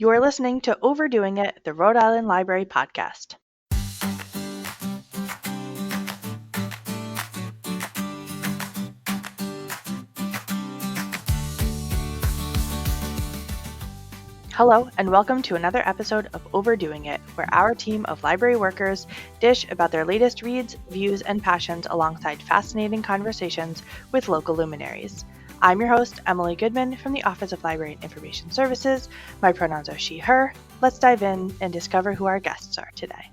You are listening to Overdoing It, the Rhode Island Library podcast. Hello, and welcome to another episode of Overdoing It, where our team of library workers dish about their latest reads, views, and passions alongside fascinating conversations with local luminaries. I'm your host, Emily Goodman from the Office of Library and Information Services. My pronouns are she, her. Let's dive in and discover who our guests are today.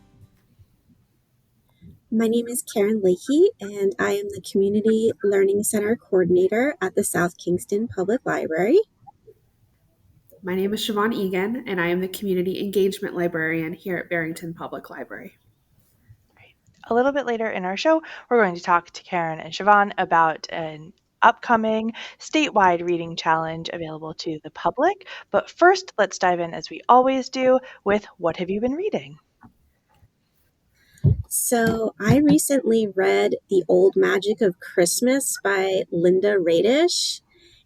My name is Karen Leahy, and I am the Community Learning Center Coordinator at the South Kingston Public Library. My name is Siobhan Egan, and I am the Community Engagement Librarian here at Barrington Public Library. A little bit later in our show, we're going to talk to Karen and Siobhan about an upcoming statewide reading challenge available to the public. But first, let's dive in, as we always do, with what have you been reading? So I recently read The Old Magic of Christmas by Linda Radish,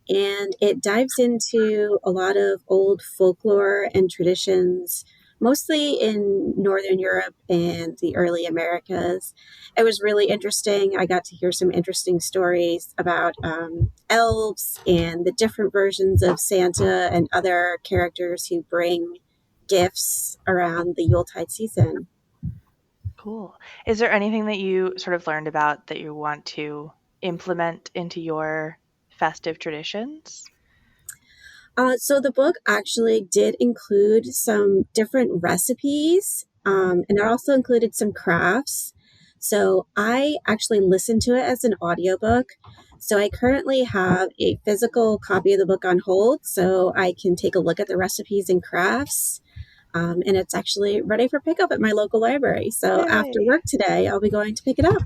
and it dives into a lot of old folklore and traditions, mostly in Northern Europe and the early Americas. It was really interesting. I got to hear some interesting stories about elves and the different versions of Santa and other characters who bring gifts around the Yuletide season. Cool. Is there anything that you sort of learned about that you want to implement into your festive traditions? So the book actually did include some different recipes, and it also included some crafts. So I actually listened to it as an audiobook. So I currently have a physical copy of the book on hold, so I can take a look at the recipes and crafts. And it's actually ready for pickup at my local library. So Yay. After work today, I'll be going to pick it up.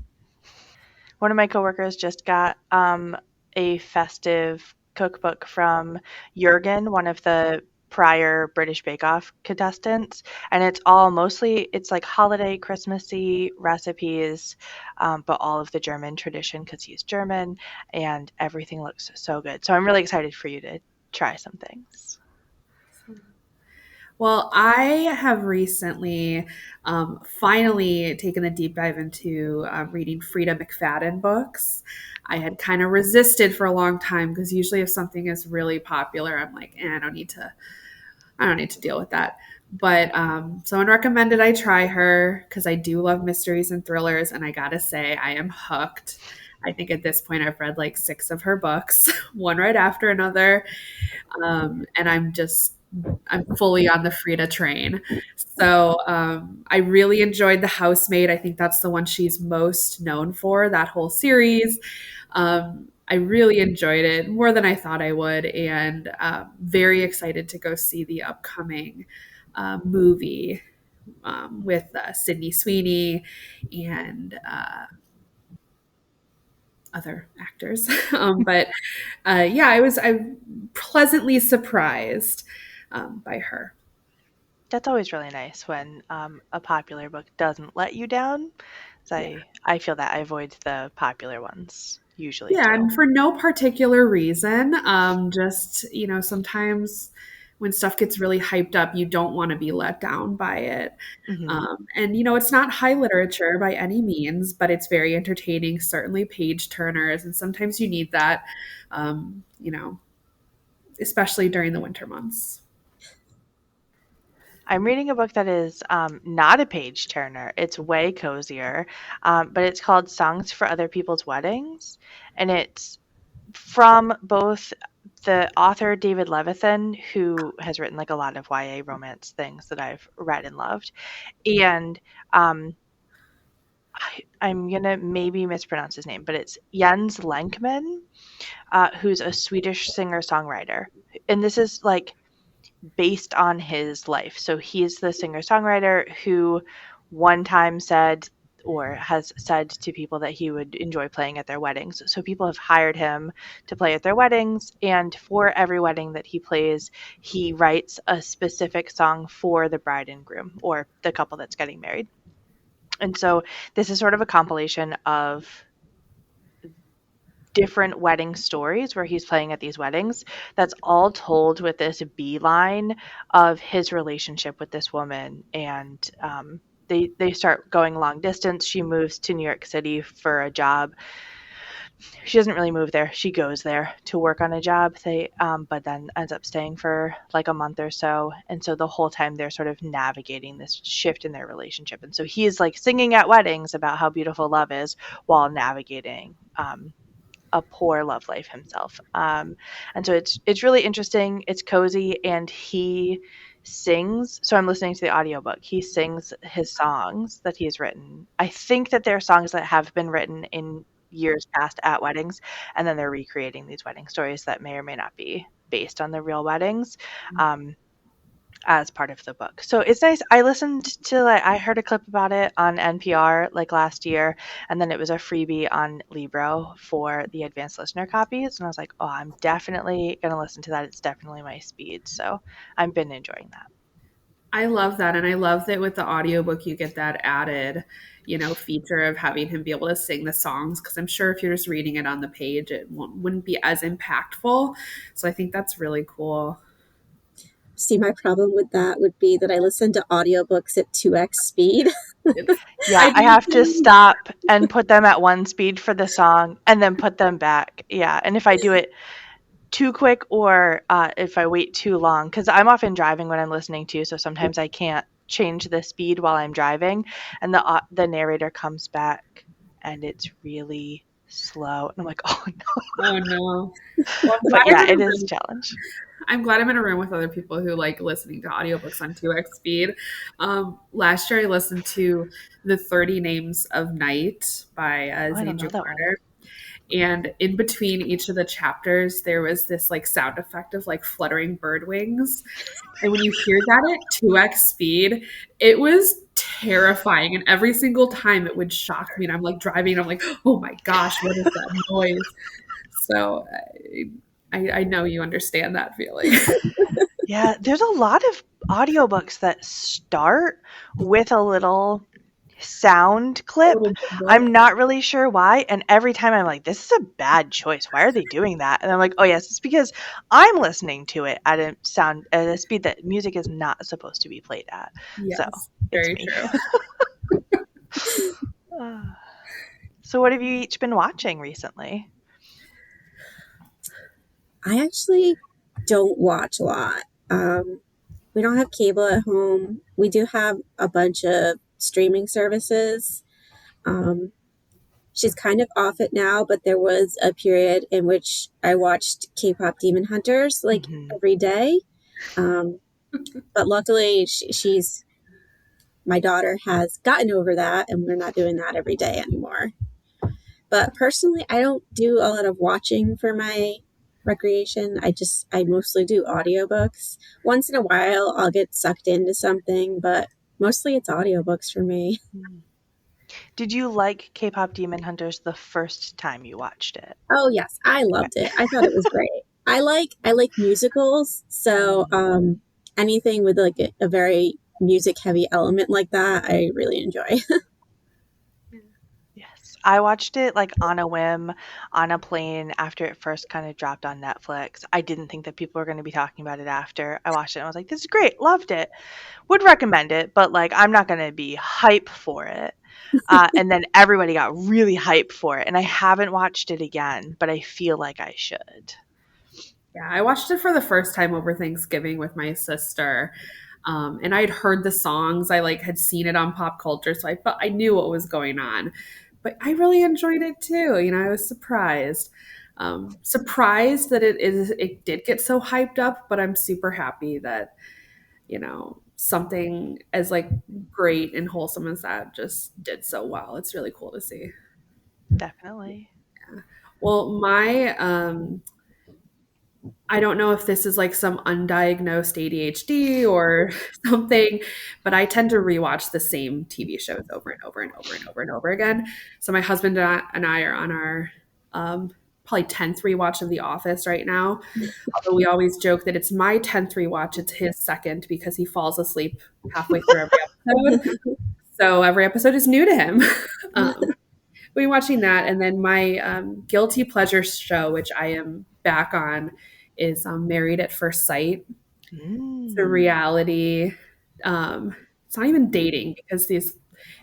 One of my coworkers just got a festive cookbook from Jurgen, one of the prior British Bake Off contestants, and it's like holiday Christmassy recipes, but all of the German tradition because he's German, and everything looks so good. So I'm really excited for you to try some things. Well, I have recently finally taken a deep dive into reading Frida McFadden books. I had kind of resisted for a long time because usually if something is really popular, I'm like, I don't need to deal with that. But someone recommended I try her because I do love mysteries and thrillers, and I gotta say, I am hooked. I think at this point I've read like 6 of her books, one right after another, and I'm fully on the Frida train. So I really enjoyed The Housemaid. I think that's the one she's most known for, that whole series. I really enjoyed it more than I thought I would, and very excited to go see the upcoming movie with Sydney Sweeney and other actors. I'm pleasantly surprised by her. That's always really nice when a popular book doesn't let you down. I feel that I avoid the popular ones usually. Yeah, too. And for no particular reason. Sometimes when stuff gets really hyped up, you don't want to be let down by it. Mm-hmm. It's not high literature by any means, but it's very entertaining, certainly page turners. And sometimes you need that, especially during the winter months. I'm reading a book that is not a page turner. It's way cozier, but it's called Songs for Other People's Weddings. And it's from both the author David Levithan, who has written like a lot of YA romance things that I've read and loved. And I'm going to maybe mispronounce his name, but it's Jens Lenkman, who's a Swedish singer-songwriter. And this is like based on his life. So he's the singer-songwriter who one time said or has said to people that he would enjoy playing at their weddings. So people have hired him to play at their weddings, and for every wedding that he plays, he writes a specific song for the bride and groom or the couple that's getting married. And so this is sort of a compilation of different wedding stories where he's playing at these weddings that's all told with this beeline of his relationship with this woman. And they start going long distance. She moves to New York City for a job. She doesn't really move there. She goes there to work on a job. But then ends up staying for like a month or so. And so the whole time they're sort of navigating this shift in their relationship. And so he is like singing at weddings about how beautiful love is while navigating a poor love life himself. And so it's really interesting. It's cozy, and he sings. So I'm listening to the audiobook. He sings his songs that he's written. I think that they're songs that have been written in years past at weddings, and then they're recreating these wedding stories that may or may not be based on the real weddings. As part of the book. So it's nice. I listened to I heard a clip about it on NPR like last year, and then it was a freebie on Libro for the advanced listener copies, and I was like, oh, I'm definitely going to listen to that. It's definitely my speed. So I've been enjoying that. I love that. And I love that with the audiobook, you get that added, feature of having him be able to sing the songs. Cause I'm sure if you're just reading it on the page, it wouldn't be as impactful. So I think that's really cool. See, my problem with that would be that I listen to audiobooks at 2x speed. Yeah, I have to stop and put them at 1 speed for the song and then put them back. Yeah, and if I do it too quick or if I wait too long, because I'm often driving when I'm listening to, so sometimes I can't change the speed while I'm driving, and the narrator comes back and it's really slow, and I'm like, oh no. Oh no. Well, but yeah, it is a challenge. I'm glad I'm in a room with other people who like listening to audiobooks on 2x speed. Last year I listened to The 30 Names of Night by Zane Carter. And in between each of the chapters, there was this like sound effect of like fluttering bird wings. And when you hear that at 2x speed, it was terrifying. And every single time it would shock me. And I'm like driving and I'm like, oh my gosh, what is that noise? So I know you understand that feeling. Yeah, there's a lot of audiobooks that start with a little sound clip. I'm not really sure why, and every time I'm like, this is a bad choice. Why are they doing that? And I'm like, oh yes, it's because I'm listening to it at a speed that music is not supposed to be played at. Yes, so very true. So what have you each been watching recently? I actually don't watch a lot. We don't have cable at home. We do have a bunch of streaming services. She's kind of off it now, but there was a period in which I watched K-pop Demon Hunters like every day. But luckily my daughter has gotten over that, and we're not doing that every day anymore. But personally, I don't do a lot of watching for my recreation. I mostly do audiobooks. Once in a while I'll get sucked into something, but mostly it's audiobooks for me. Did you like K-pop Demon Hunters the first time you watched it? Oh yes, I loved it. I thought it was great. I like musicals, so anything with like a very music heavy element like that, I really enjoy. I watched it like on a whim on a plane after it first kind of dropped on Netflix. I didn't think that people were going to be talking about it after I watched it. And I was like, this is great. Loved it. Would recommend it, but like I'm not going to be hype for it. And then everybody got really hype for it. And I haven't watched it again, but I feel like I should. Yeah, I watched it for the first time over Thanksgiving with my sister. And I'd heard the songs. I like had seen it on pop culture, so I knew what was going on. But I really enjoyed it too. I was surprised. Surprised that it did get so hyped up, but I'm super happy that, something as like great and wholesome as that just did so well. It's really cool to see. Definitely. Yeah. Well, I don't know if this is like some undiagnosed ADHD or something, but I tend to rewatch the same TV shows over and over and over and over and over again. So my husband and I are on our probably 10th rewatch of The Office right now. Although we always joke that it's my 10th rewatch, it's his second because he falls asleep halfway through every episode. So every episode is new to him. we watching that, and then my guilty pleasure show, which I am back on, is Married at First Sight. It's a Mm. reality. Um, it's not even dating because these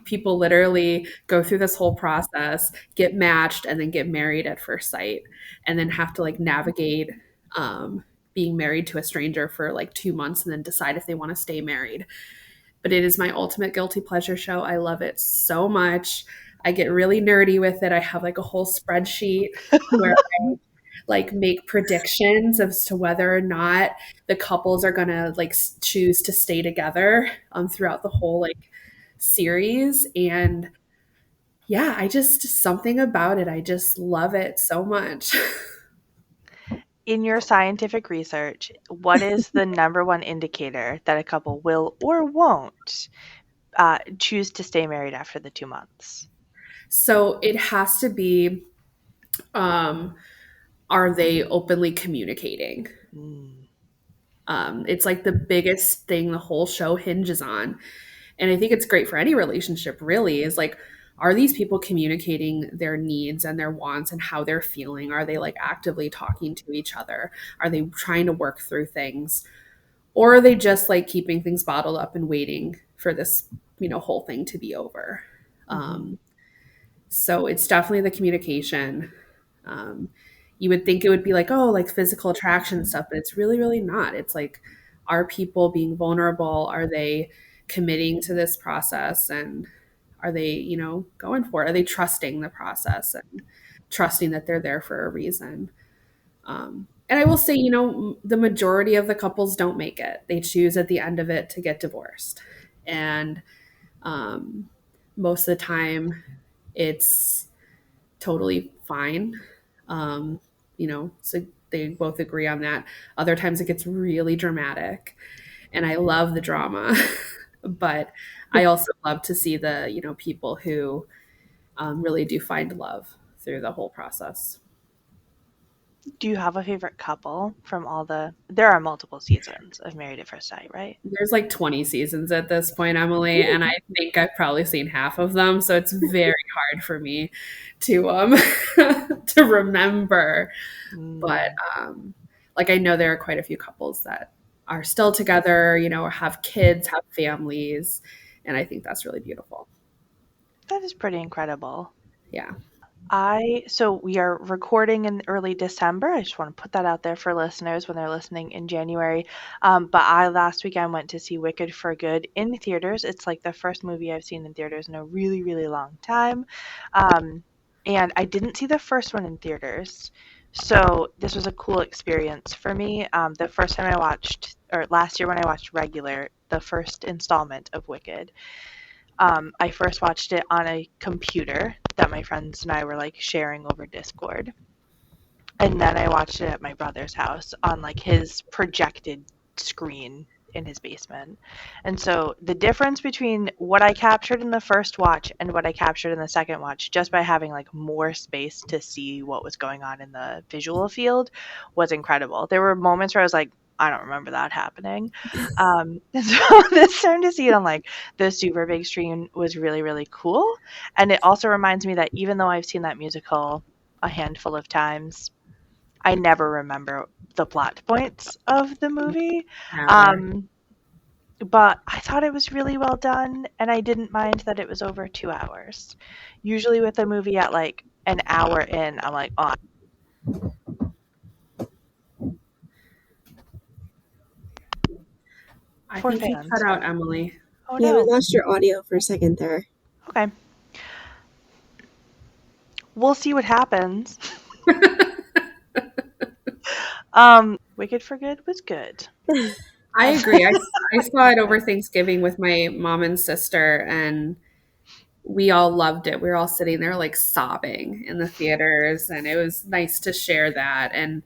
people literally go through this whole process, get matched, and then get married at first sight, and then have to like navigate um, being married to a stranger for like 2 months, and then decide if they want to stay married. But it is my ultimate guilty pleasure show. I love it so much. I get really nerdy with it. I have like a whole spreadsheet where I like make predictions as to whether or not the couples are gonna like choose to stay together throughout the whole like series. And yeah, I just something about it. I just love it so much. In your scientific research, what is the number one indicator that a couple will or won't choose to stay married after the 2 months? So it has to be, um, are they openly communicating? Mm. It's like the biggest thing the whole show hinges on. And I think it's great for any relationship, really, is like, are these people communicating their needs and their wants and how they're feeling? Are they like actively talking to each other? Are they trying to work through things? Or are they just like keeping things bottled up and waiting for this, whole thing to be over? Hmm. So it's definitely the communication. Um, you would think it would be like, oh, like physical attraction and stuff, but it's really, really not. It's like, are people being vulnerable? Are they committing to this process? And are they, going for it? Are they trusting the process and trusting that they're there for a reason? And I will say, the majority of the couples don't make it. They choose at the end of it to get divorced. And um, most of the time, it's totally fine. So they both agree on that. Other times it gets really dramatic, and I love the drama, but I also love to see the people who really do find love through the whole process. Do you have a favorite couple from all the? There are multiple seasons of Married at First Sight, right? There's like 20 seasons at this point, Emily, and I think I've probably seen half of them, so it's very hard for me to to remember. But Mm. like I know there are quite a few couples that are still together, or have kids, have families, and I think that's really beautiful. That is pretty incredible. Yeah. So we are recording in early December. I just want to put that out there for listeners when they're listening in January. But I last weekend went to see Wicked for Good in theaters. It's like the first movie I've seen in theaters in a really, really long time. Um, and I didn't see the first one in theaters. So this was a cool experience for me. The first time I watched, or last year when I watched Regular, the first installment of Wicked, I first watched it on a computer that my friends and I were like sharing over Discord. And then I watched it at my brother's house on like his projected screen in his basement. And so the difference between what I captured in the first watch and what I captured in the second watch, just by having like more space to see what was going on in the visual field, was incredible. There were moments where I was like, I don't remember that happening. And so this time to see it on like the super big screen was really, really cool. And it also reminds me that even though I've seen that musical a handful of times, I never remember the plot points of the movie. Never. Um, but I thought it was really well done, and I didn't mind that it was over 2 hours. Usually with a movie at like an hour in, I'm like, oh, I for think you cut fans. out, Emily. Oh Yeah, we no. lost your audio for a second there. Okay. We'll see what happens. Wicked for Good was good. I agree. I saw it over Thanksgiving with my mom and sister, and we all loved it. We were all sitting there like sobbing in the theaters, and it was nice to share that. And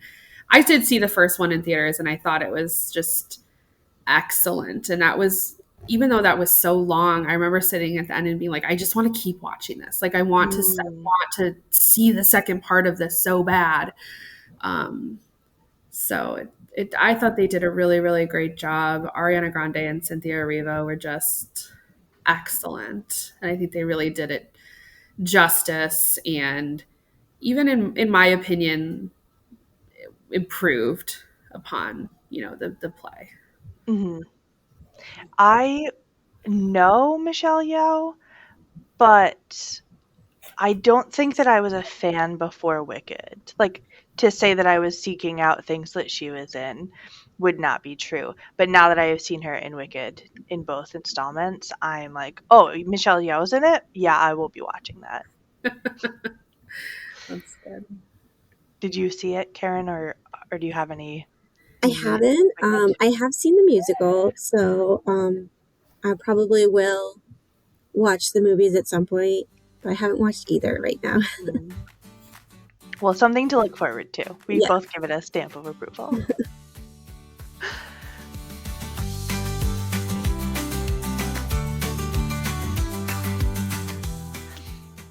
I did see the first one in theaters, and I thought it was just excellent. And that was, even though that was so long, I remember sitting at the end and being like, I just want to keep watching this. Like, I Mm. want to see the second part of this so bad. Um, I thought they did a really, really great job. Ariana Grande and Cynthia Erivo were just excellent. And I think they really did it justice and even in my opinion improved upon the play. Mhm. I know Michelle Yeoh, but I don't think that I was a fan before Wicked. Like, to say that I was seeking out things that she was in would not be true. But now that I have seen her in Wicked in both installments, I'm like, oh, Michelle Yeoh's in it? Yeah, I will be watching that. That's good. Did you see it, Karen, or do you have any I memory of haven't. Wicked? I have seen the musical, so I probably will watch the movies at some point, but I haven't watched either right now. Mhm. Well, something to look forward to. We Yeah. both give it a stamp of approval.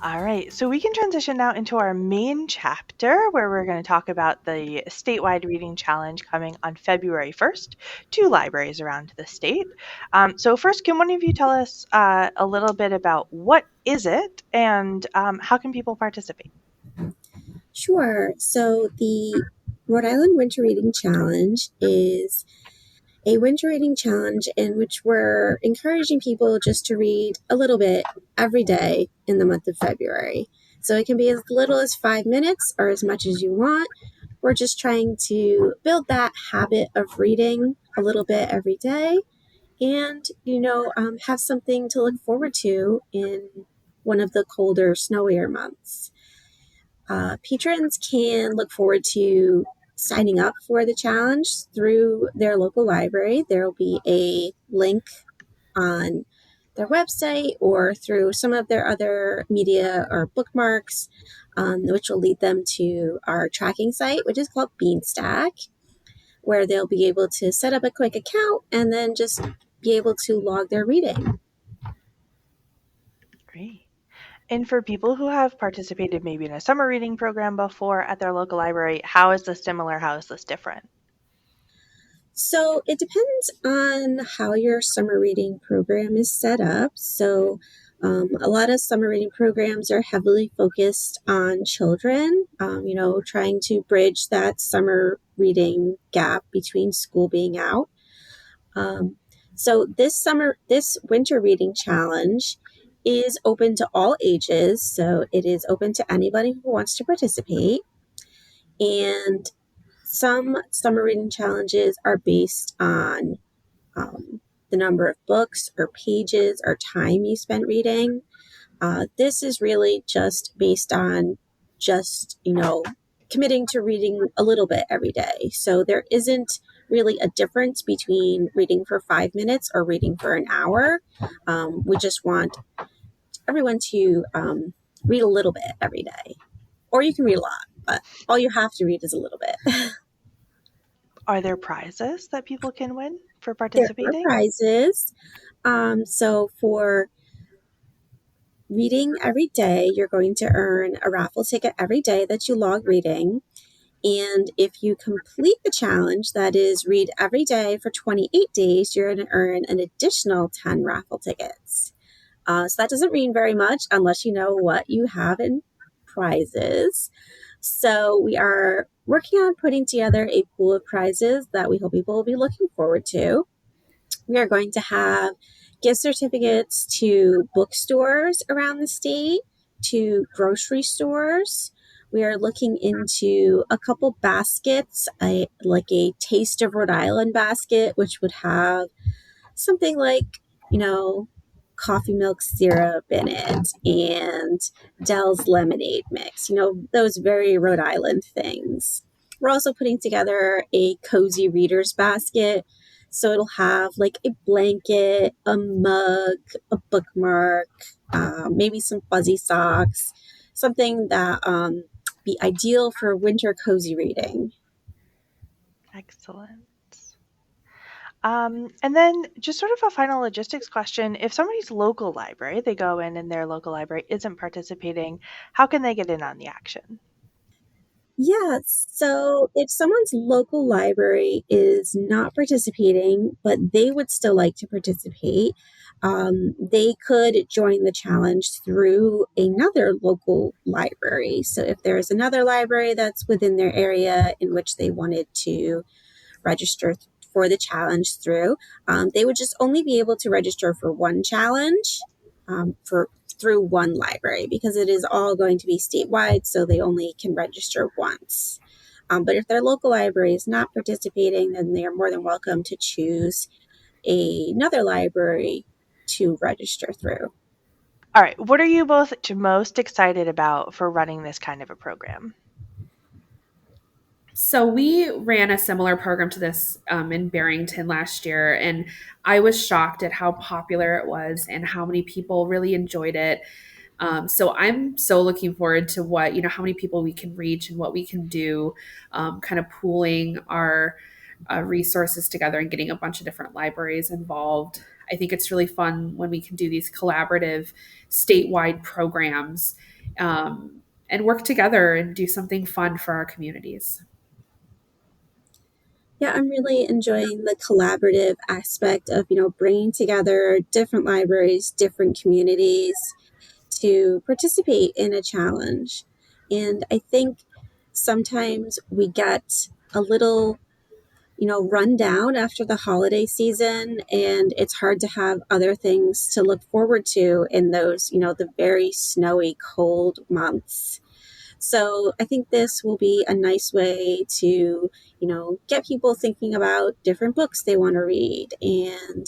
All right, so we can transition now into our main chapter where we're going to talk about the statewide reading challenge coming on February 1st to libraries around the state. So first, can one of you tell us a little bit about what is it and how can people participate? Sure. So the Rhode Island Winter Reading Challenge is a winter reading challenge in which we're encouraging people just to read a little bit every day in the month of February. So it can be as little as 5 minutes or as much as you want. We're just trying to build that habit of reading a little bit every day and, have something to look forward to in one of the colder, snowier months. Patrons can look forward to signing up for the challenge through their local library. There will be a link on their website or through some of their other media or bookmarks, which will lead them to our tracking site, which is called Beanstack, where they'll be able to set up a quick account and then just be able to log their reading. Great. And for people who have participated maybe in a summer reading program before at their local library, how is this similar? How is this different? So it depends on how your summer reading program is set up. So a lot of summer reading programs are heavily focused on children, trying to bridge that summer reading gap between school being out. Um, so this winter reading challenge is open to all ages. So it is open to anybody who wants to participate. And some summer reading challenges are based on the number of books or pages or time you spent reading. This is really just based on just, committing to reading a little bit every day. So there isn't really a difference between reading for 5 minutes or reading for an hour. We just want everyone to read a little bit every day. Or you can read a lot, but all you have to read is a little bit. Are there prizes that people can win for There are participating? prizes. So for reading every day, you're going to earn a raffle ticket every day that you log reading. And if you complete the challenge, that is, read every day for 28 days, you're going to earn an additional 10 raffle tickets. So that doesn't mean very much unless you know what you have in prizes. So we are working on putting together a pool of prizes that we hope people will be looking forward to. We are going to have gift certificates to bookstores around the state, to grocery stores. We are looking into a couple baskets, like a Taste of Rhode Island basket, which would have something like, you know, coffee milk syrup in it and Dell's lemonade mix, those very Rhode Island things. We're also putting together a cozy reader's basket. So it'll have like a blanket, a mug, a bookmark, maybe some fuzzy socks, something that be ideal for winter cozy reading. Excellent. And then just sort of a final logistics question. If somebody's local library, they go in and their local library isn't participating, how can they get in on the action? Yeah, so if someone's local library is not participating, but they would still like to participate, they could join the challenge through another local library. So if there's another library that's within their area in which they wanted to register for the challenge through. They would just only be able to register for one challenge for through one library because it is all going to be statewide, so they only can register once. But if their local library is not participating, then they are more than welcome to choose another library to register through. All right, what are you both most excited about for running this kind of a program? So we ran a similar program to this in Barrington last year, and I was shocked at how popular it was and how many people really enjoyed it. So I'm so looking forward to what, how many people we can reach and what we can do, kind of pooling our resources together and getting a bunch of different libraries involved. I think it's really fun when we can do these collaborative statewide programs and work together and do something fun for our communities. Yeah, I'm really enjoying the collaborative aspect of, bringing together different libraries, different communities to participate in a challenge. And I think sometimes we get a little, run down after the holiday season, and it's hard to have other things to look forward to in those, the very snowy, cold months. So I think this will be a nice way to, get people thinking about different books they want to read and,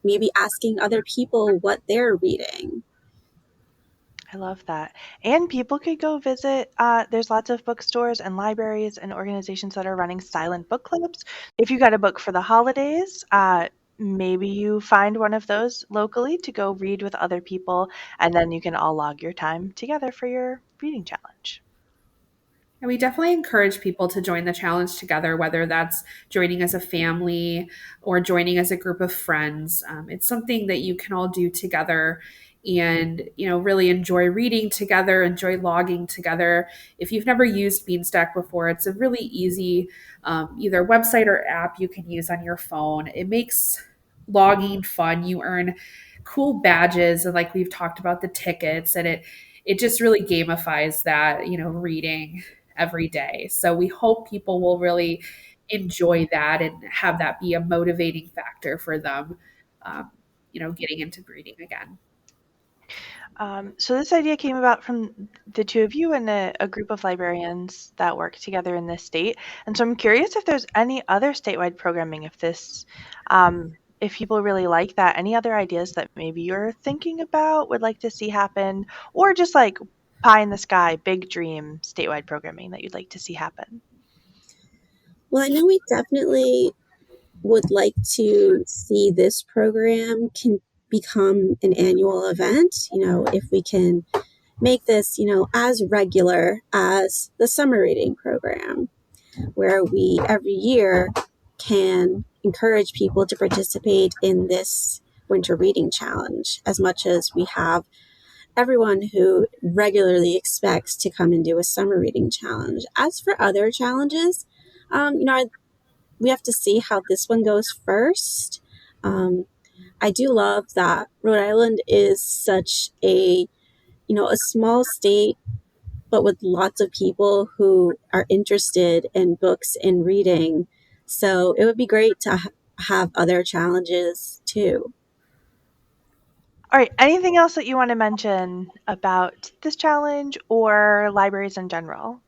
maybe asking other people what they're reading. I love that. And people could go visit, there's lots of bookstores and libraries and organizations that are running silent book clubs. If you got a book for the holidays, maybe you find one of those locally to go read with other people, and then you can all log your time together for your reading challenge. And we definitely encourage people to join the challenge together, whether that's joining as a family or joining as a group of friends. It's something that you can all do together and really enjoy reading together, enjoy logging together. If you've never used Beanstack before, it's a really easy either website or app you can use on your phone. It makes logging fun. You earn cool badges, and like we've talked about, the tickets, and it just really gamifies that reading every day. So we hope people will really enjoy that and have that be a motivating factor for them, um, getting into reading again. So this idea came about from the two of you and a group of librarians that work together in this state. And so I'm curious if there's any other statewide programming, if people really like that, any other ideas that maybe you're thinking about, would like to see happen, or just like pie in the sky, big dream statewide programming that you'd like to see happen. Well, I know we definitely would like to see this program can become an annual event. If we can make this, as regular as the summer reading program, where we every year can encourage people to participate in this winter reading challenge as much as we have everyone who regularly expects to come and do a summer reading challenge. As for other challenges, we have to see how this one goes first. I do love that Rhode Island is such a small state, but with lots of people who are interested in books and reading. So it would be great to have other challenges too. All right, anything else that you want to mention about this challenge or libraries in general?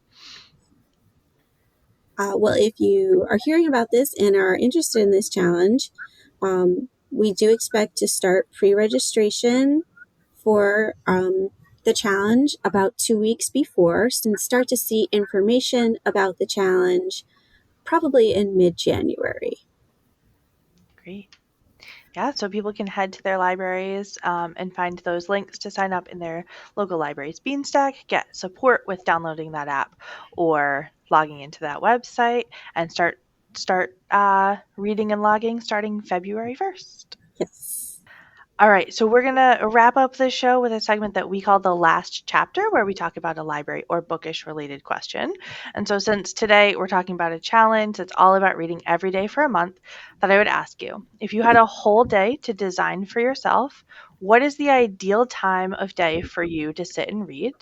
Well, if you are hearing about this and are interested in this challenge, we do expect to start pre registration for the challenge about 2 weeks before and start to see information about the challenge probably in mid January. Great. Yeah, so people can head to their libraries and find those links to sign up in their local libraries. Beanstack, get support with downloading that app or logging into that website, and start reading and logging starting February 1st. Yes. All right, so we're going to wrap up the show with a segment that we call the last chapter, where we talk about a library or bookish related question. And so, since today we're talking about a challenge that's all about reading every day for a month, that I would ask you, if you had a whole day to design for yourself, what is the ideal time of day for you to sit and read?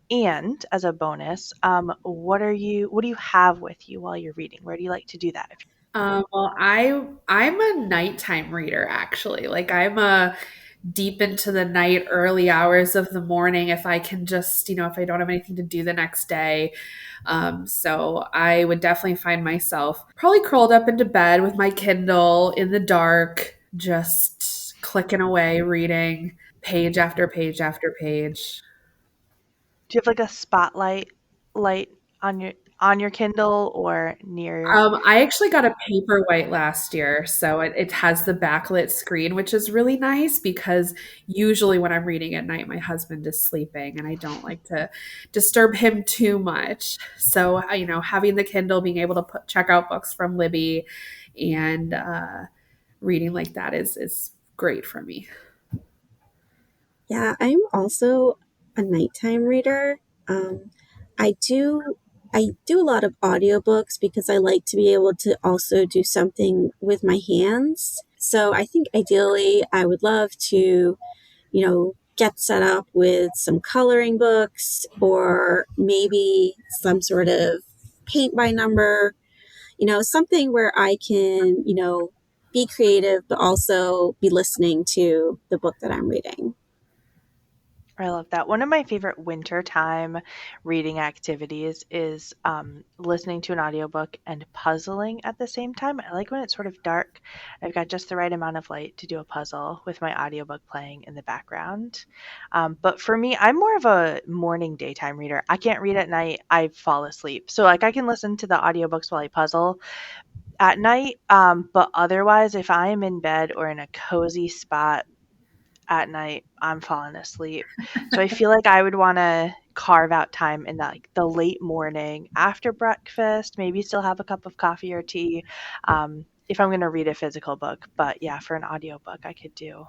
And as a bonus, what do you have with you while you're reading? Where do you like to do that? Well, I'm a nighttime reader actually. Like I'm a deep into the night, early hours of the morning if I can just, if I don't have anything to do the next day. So I would definitely find myself probably curled up into bed with my Kindle in the dark, just clicking away, reading page after page after page. Do you have like a spotlight light on your Kindle or near? I actually got a Paperwhite last year, so it has the backlit screen, which is really nice because usually when I'm reading at night, my husband is sleeping, and I don't like to disturb him too much. So, having the Kindle, being able to check out books from Libby, and reading like that is great for me. Yeah, I'm also a nighttime reader. Um, I do I do a lot of audiobooks because I like to be able to also do something with my hands. So I think ideally I would love to, get set up with some coloring books or maybe some sort of paint by number, something where I can, be creative but also be listening to the book that I'm reading. I love that. One of my favorite wintertime reading activities is listening to an audiobook and puzzling at the same time. I like when it's sort of dark. I've got just the right amount of light to do a puzzle with my audiobook playing in the background. But for me, I'm more of a morning daytime reader. I can't read at night. I fall asleep. So like I can listen to the audiobooks while I puzzle at night. But otherwise, if I am in bed or in a cozy spot at night, I'm falling asleep. So I feel like I would want to carve out time in the late morning after breakfast, maybe still have a cup of coffee or tea, if I'm going to read a physical book. But yeah, for an audiobook, I could do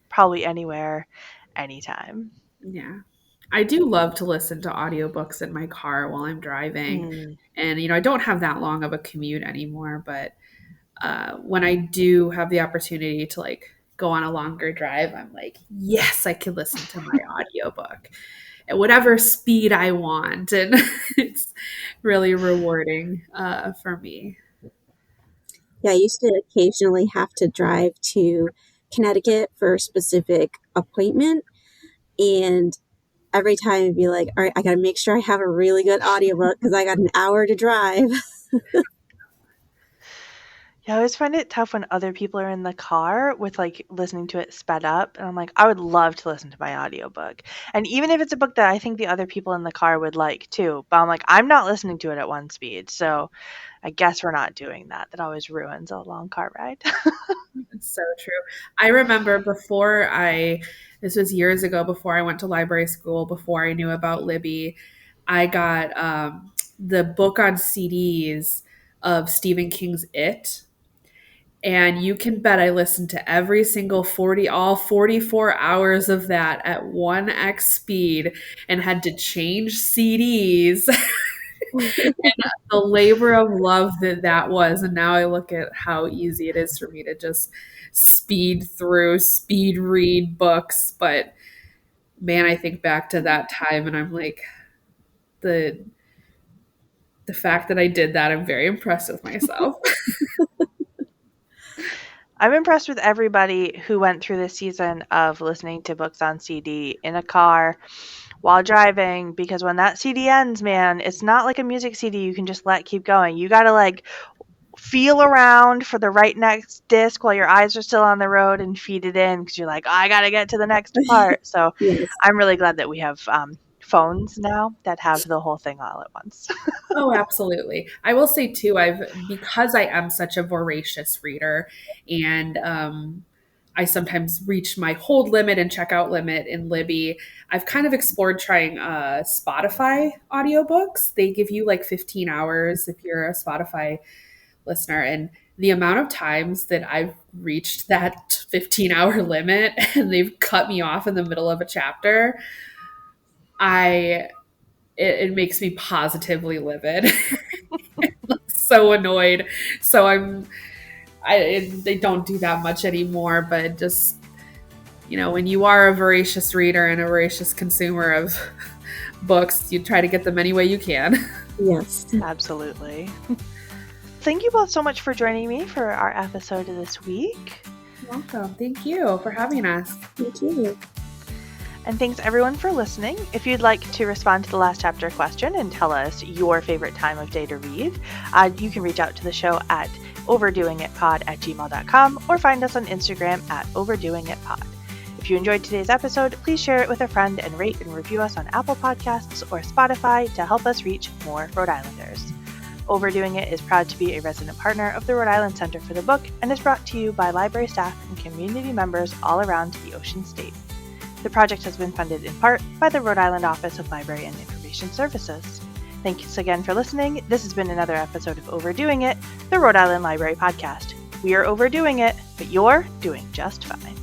probably anywhere, anytime. Yeah. I do love to listen to audiobooks in my car while I'm driving. Mm. And, I don't have that long of a commute anymore, but when I do have the opportunity to like go on a longer drive, I'm like, yes, I can listen to my audiobook at whatever speed I want. And it's really rewarding for me. Yeah, I used to occasionally have to drive to Connecticut for a specific appointment. And every time I'd be like, all right, I got to make sure I have a really good audiobook because I got an hour to drive. Yeah, I always find it tough when other people are in the car with like listening to it sped up. And I'm like, I would love to listen to my audiobook. And even if it's a book that I think the other people in the car would like too, but I'm like, I'm not listening to it at one speed. So I guess we're not doing that. That always ruins a long car ride. It's so true. I remember this was years ago, before I went to library school, before I knew about Libby, I got the book on CDs of Stephen King's It. And you can bet I listened to every single all 44 hours of that at 1x speed and had to change CDs. The labor of love that was. And now I look at how easy it is for me to just speed read books. But man, I think back to that time and I'm like, the the fact that I did that, I'm very impressed with myself. I'm impressed with everybody who went through this season of listening to books on CD in a car while driving, because when that CD ends, man, it's not like a music CD you can just let keep going. You got to like feel around for the right next disc while your eyes are still on the road and feed it in because you're like, oh, I got to get to the next part. So Yes. I'm really glad that we have phones now that have the whole thing all at once. Oh, absolutely. I will say too, because I am such a voracious reader and I sometimes reach my hold limit and checkout limit in Libby. I've kind of explored trying Spotify audiobooks. They give you like 15 hours if you're a Spotify listener. And the amount of times that I've reached that 15-hour limit and they've cut me off in the middle of a chapter, it makes me positively livid. So annoyed. So they don't do that much anymore, but just, when you are a voracious reader and a voracious consumer of books, you try to get them any way you can. Yes. Absolutely. Thank you both so much for joining me for our episode of this week. You're welcome. Thank you for having us. Thank you. And thanks everyone for listening. If you'd like to respond to the last chapter question and tell us your favorite time of day to read, you can reach out to the show at overdoingitpod@gmail.com or find us on Instagram at overdoingitpod. If you enjoyed today's episode, please share it with a friend and rate and review us on Apple Podcasts or Spotify to help us reach more Rhode Islanders. Overdoing It is proud to be a resident partner of the Rhode Island Center for the Book and is brought to you by library staff and community members all around the Ocean State. The project has been funded in part by the Rhode Island Office of Library and Information Services. Thanks again for listening. This has been another episode of Overdoing It, the Rhode Island Library Podcast. We are overdoing it, but you're doing just fine.